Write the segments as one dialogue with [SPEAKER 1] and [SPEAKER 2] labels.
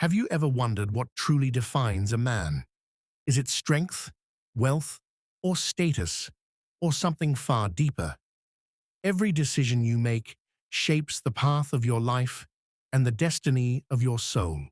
[SPEAKER 1] Have you ever wondered what truly defines a man? Is it strength, wealth, or status, or something far deeper? Every decision you make shapes the path of your life and the destiny of your soul.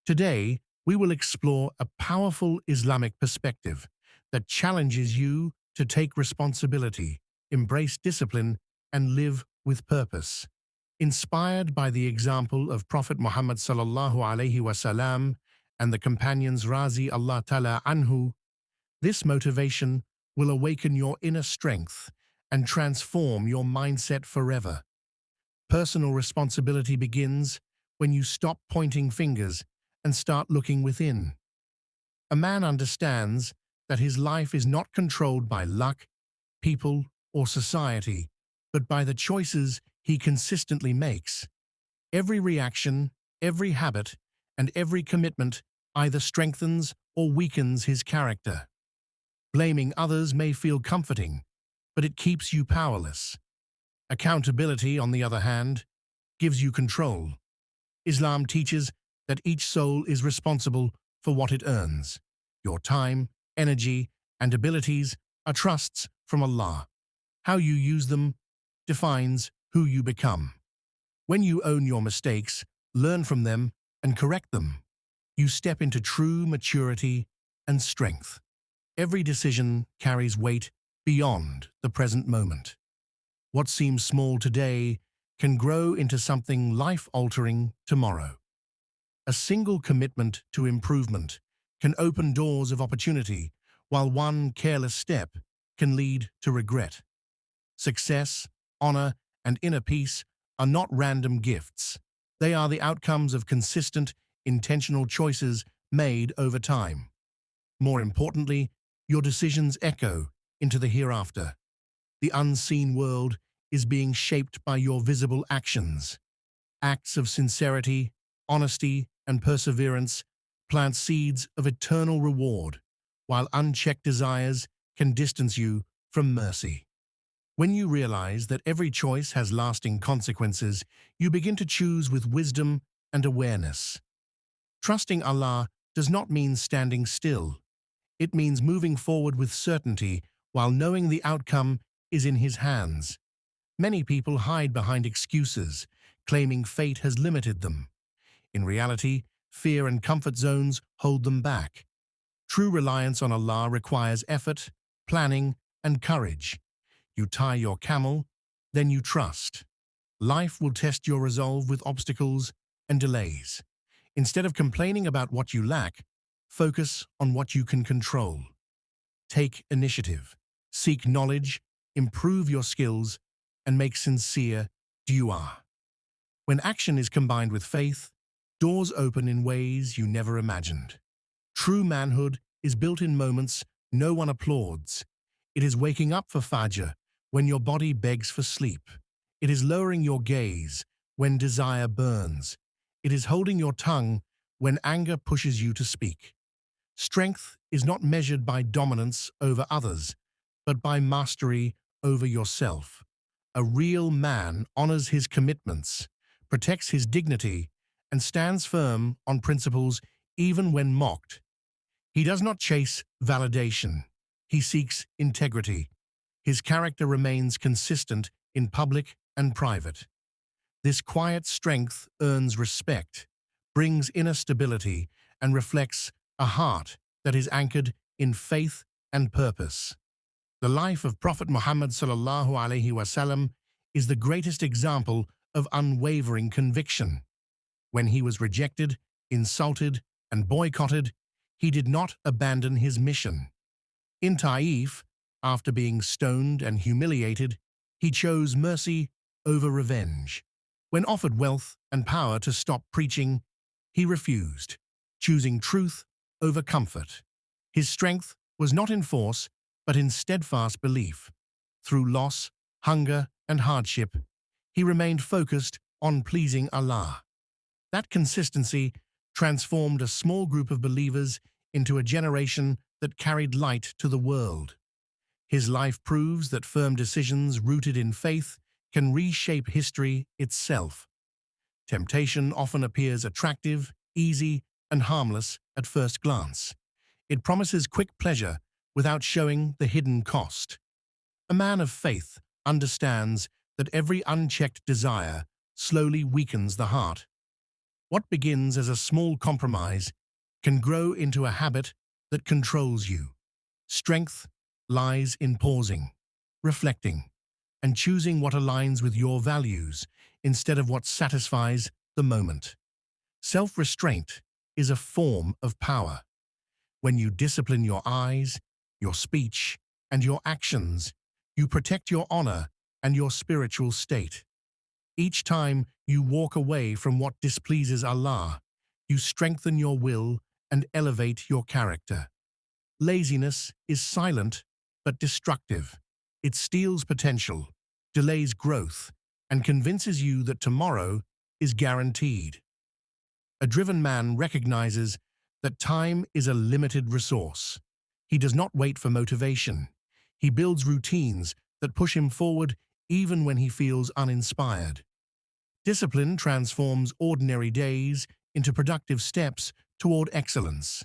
[SPEAKER 1] Today, we will explore a powerful Islamic perspective that challenges you to take responsibility, embrace discipline, and live with purpose. Inspired by the example of Prophet Muhammad Salallahu Alayhi Wasalam and the companions Razi Tala Anhu, this motivation will awaken your inner strength and transform your mindset forever. Personal responsibility begins when you stop pointing fingers and start looking within. A man understands that his life is not controlled by luck, people, or society, but by the choices he consistently makes. Every reaction, every habit, and every commitment either strengthens or weakens his character. Blaming others may feel comforting, but it keeps you powerless. Accountability, on the other hand, gives you control. Islam teaches that each soul is responsible for what it earns. Your time, energy, and abilities are trusts from Allah. How you use them defines who you become. When you own your mistakes, learn from them, and correct them, you step into true maturity and strength. Every decision carries weight beyond the present moment. What seems small today can grow into something life-altering tomorrow. A single commitment to improvement can open doors of opportunity, while one careless step can lead to regret. Success, honor, and inner peace are not random gifts. They are the outcomes of consistent, intentional choices made over time. More importantly, your decisions echo into the hereafter. The unseen world is being shaped by your visible actions. Acts of sincerity, honesty, and perseverance plant seeds of eternal reward, while unchecked desires can distance you from mercy. When you realize that every choice has lasting consequences, you begin to choose with wisdom and awareness. Trusting Allah does not mean standing still. It means moving forward with certainty while knowing the outcome is in His hands. Many people hide behind excuses, claiming fate has limited them. In reality, fear and comfort zones hold them back. True reliance on Allah requires effort, planning, and courage. You tie your camel, then you trust. Life will test your resolve with obstacles and delays. Instead of complaining about what you lack, focus on what you can control. Take initiative, seek knowledge, improve your skills, and make sincere dua. When action is combined with faith, doors open in ways you never imagined. True manhood is built in moments no one applauds. It is waking up for Fajr when your body begs for sleep. It is lowering your gaze when desire burns. It is holding your tongue when anger pushes you to speak. Strength is not measured by dominance over others, but by mastery over yourself. A real man honors his commitments, protects his dignity, and stands firm on principles even when mocked. He does not chase validation. He seeks integrity. His character remains consistent in public and private. This quiet strength earns respect, brings inner stability, and reflects a heart that is anchored in faith and purpose. The life of Prophet Muhammad Sallallahu Alayhi Wasalam is the greatest example of unwavering conviction. When he was rejected, insulted, and boycotted, he did not abandon his mission. In Taif, after being stoned and humiliated, he chose mercy over revenge. When offered wealth and power to stop preaching, he refused, choosing truth over comfort. His strength was not in force, but in steadfast belief. Through loss, hunger, and hardship, he remained focused on pleasing Allah. That consistency transformed a small group of believers into a generation that carried light to the world. His life proves that firm decisions rooted in faith can reshape history itself. Temptation often appears attractive, easy and harmless at first glance. It promises quick pleasure without showing the hidden cost. A man of faith understands that every unchecked desire slowly weakens the heart. What begins as a small compromise can grow into a habit that controls you. Strength lies in pausing, reflecting, and choosing what aligns with your values instead of what satisfies the moment. Self-restraint is a form of power. When you discipline your eyes, your speech, and your actions, you protect your honor and your spiritual state. Each time you walk away from what displeases Allah, you strengthen your will and elevate your character. Laziness is silent but destructive. It steals potential, delays growth, and convinces you that tomorrow is guaranteed. A driven man recognizes that time is a limited resource. He does not wait for motivation. He builds routines that push him forward even when he feels uninspired. Discipline transforms ordinary days into productive steps toward excellence.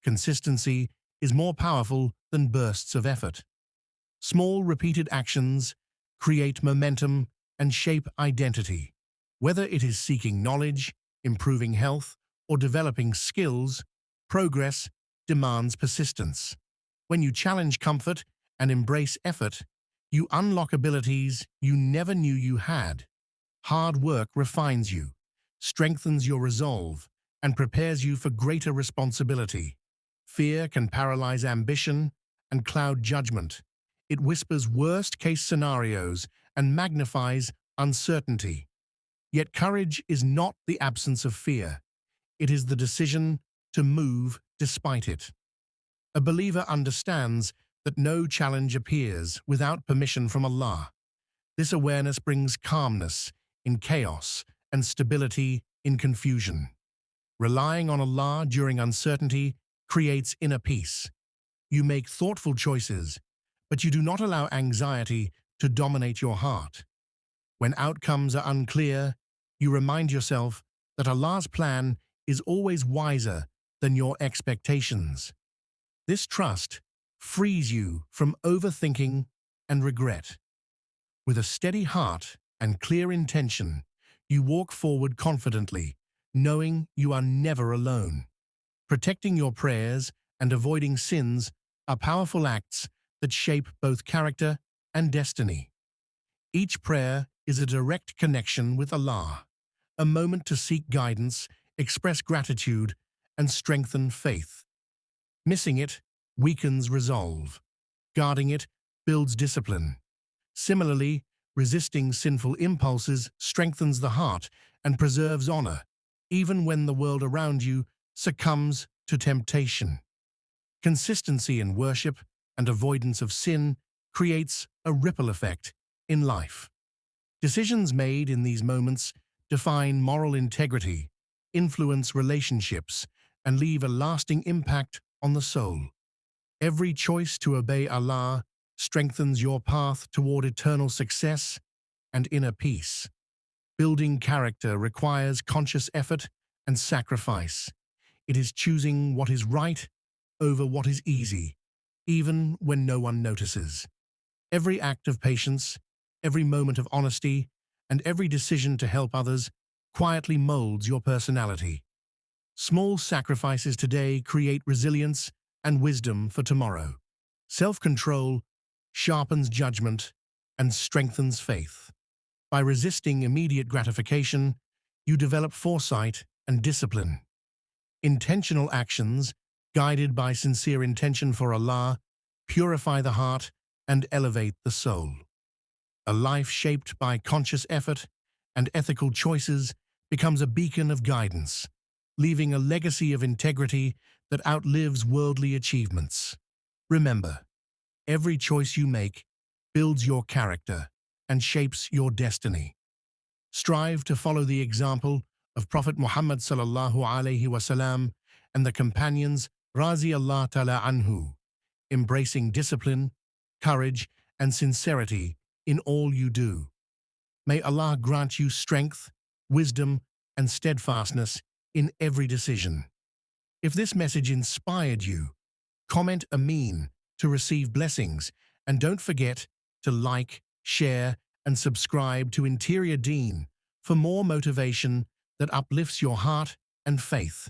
[SPEAKER 1] Consistency is more powerful than bursts of effort. Small, repeated actions create momentum and shape identity. Whether it is seeking knowledge, improving health, or developing skills, progress demands persistence. When you challenge comfort and embrace effort, you unlock abilities you never knew you had. Hard work refines you, strengthens your resolve, and prepares you for greater responsibility. Fear can paralyze ambition and cloud judgment. It whispers worst-case scenarios and magnifies uncertainty. Yet courage is not the absence of fear. It is the decision to move despite it. A believer understands that no challenge appears without permission from Allah. This awareness brings calmness in chaos and stability in confusion. Relying on Allah during uncertainty creates inner peace. You make thoughtful choices, but you do not allow anxiety to dominate your heart. When outcomes are unclear, you remind yourself that Allah's plan is always wiser than your expectations. This trust frees you from overthinking and regret. With a steady heart and clear intention, you walk forward confidently, knowing you are never alone. Protecting your prayers and avoiding sins are powerful acts that shape both character and destiny. Each prayer is a direct connection with Allah, a moment to seek guidance, express gratitude, and strengthen faith. Missing it weakens resolve. Guarding it builds discipline. Similarly, resisting sinful impulses strengthens the heart and preserves honor, even when the world around you succumbs to temptation. Consistency in worship and avoidance of sin creates a ripple effect in life. Decisions made in these moments define moral integrity, influence relationships, and leave a lasting impact on the soul. Every choice to obey Allah strengthens your path toward eternal success and inner peace. Building character requires conscious effort and sacrifice. It is choosing what is right over what is easy, even when no one notices. Every act of patience, every moment of honesty, and every decision to help others quietly molds your personality. Small sacrifices today create resilience and wisdom for tomorrow. Self-control sharpens judgment and strengthens faith. By resisting immediate gratification, you develop foresight and discipline. Intentional actions, guided by sincere intention for Allah, purify the heart and elevate the soul. A life shaped by conscious effort and ethical choices becomes a beacon of guidance, leaving a legacy of integrity that outlives worldly achievements. Remember, every choice you make builds your character and shapes your destiny. Strive to follow the example of Prophet Muhammad Salallahu Alayhi Wasalam and the companions Razi Allah Tala Anhu, embracing discipline, courage, and sincerity in all you do. May Allah grant you strength, wisdom, and steadfastness in every decision. If this message inspired you, comment Amin to receive blessings, and don't forget to like, share, and subscribe to Interior Deen for more motivation that uplifts your heart and faith.